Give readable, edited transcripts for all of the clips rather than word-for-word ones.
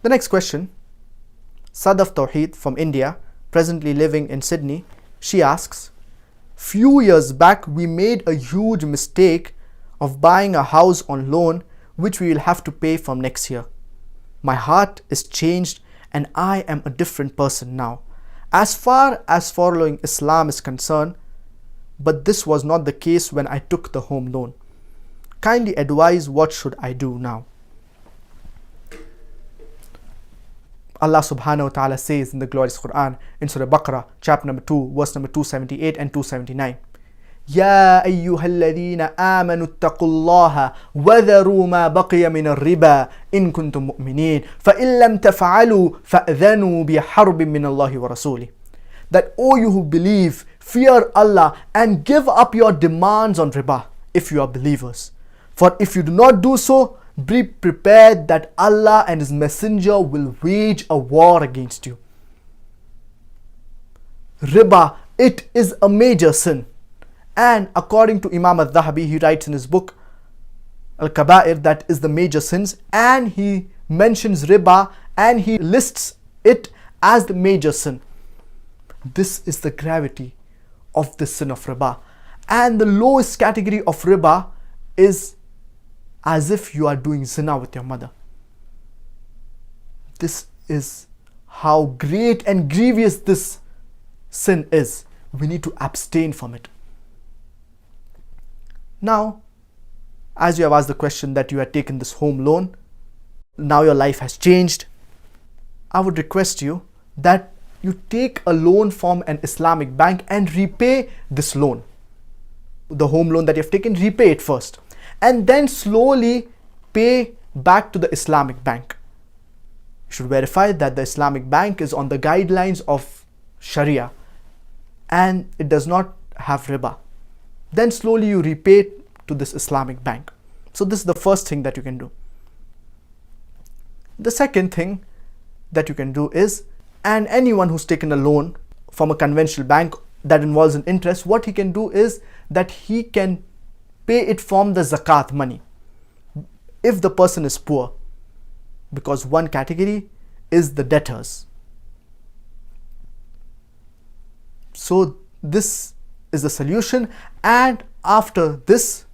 The next question, Sadaf Tawheed from India, presently living in Sydney, she asks, few years back we made a huge mistake of buying a house on loan which we will have to pay from next year. My heart is changed and I am a different person now, as far as following Islam is concerned, but this was not the case when I took the home loan. Kindly advise, what should I do now? Allah subhanahu wa ta'ala says in the glorious Quran in Surah Baqarah, chapter number 2, verse number 278 and 279. يا أيها الذين آمنوا اتقوا الله وذروا ما بقي من الربا إن كنتم مؤمنين فإن لم تفعلوا فأذنوا بحرب من الله ورسوله. That, O you who believe, fear Allah and give up your demands on riba if you are believers. For if you do not do so, be prepared that Allah and His Messenger will wage a war against you. Riba, it is a major sin. And according to Imam al-Dhahabi, he writes in his book Al-Kaba'ir, that is the major sins, and he mentions riba and he lists it as the major sin. This is the gravity of the sin of riba. And the lowest category of riba is as if you are doing zina with your mother. This is how great and grievous this sin is. We need to abstain from it. Now, as you have asked the question that you had taken this home loan, now your life has changed, I would request you that you take a loan from an Islamic bank and repay this loan. The home loan that you have taken, repay it first, and then slowly pay back to the Islamic bank. You should verify that the Islamic bank is on the guidelines of Sharia and it does not have riba. Then slowly you repay to this Islamic bank. So this is the first thing that you can do. The second thing that you can do is, and anyone who's taken a loan from a conventional bank that involves an interest, what he can do is that he can pay it from the zakat money if the person is poor, because one category is the debtors. So this is the solution, and after this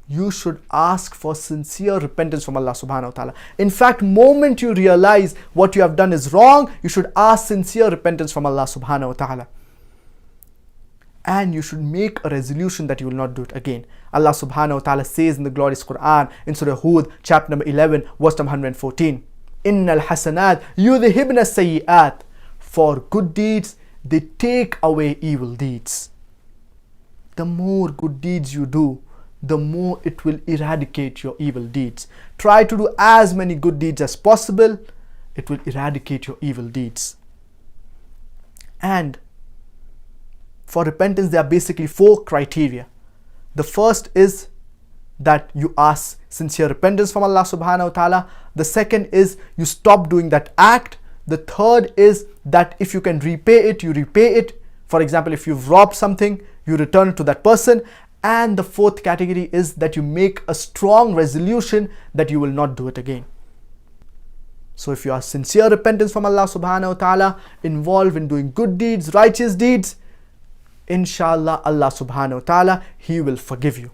you should ask for sincere repentance from Allah subhanahu wa ta'ala. In fact, moment you realize what you have done is wrong, you should ask sincere repentance from Allah subhanahu wa ta'ala. And you should make a resolution that you will not do it again. Allah subhanahu wa ta'ala says in the glorious Quran in Surah Hud, chapter number 11, verse number 114. Innal hasanat yudhibna sayyi'at. For good deeds, they take away evil deeds. The more good deeds you do, the more it will eradicate your evil deeds. Try to do as many good deeds as possible. It will eradicate your evil deeds. And for repentance, there are basically 4 criteria. The first is that you ask sincere repentance from Allah subhanahu wa ta'ala. The second is you stop doing that act. The third is that if you can repay it, you repay it. For example, if you've robbed something, you return it to that person. And the fourth category is that you make a strong resolution that you will not do it again. So if you are sincere repentance from Allah subhanahu wa ta'ala, involved in doing good deeds, righteous deeds, inshallah Allah subhanahu wa ta'ala, He will forgive you.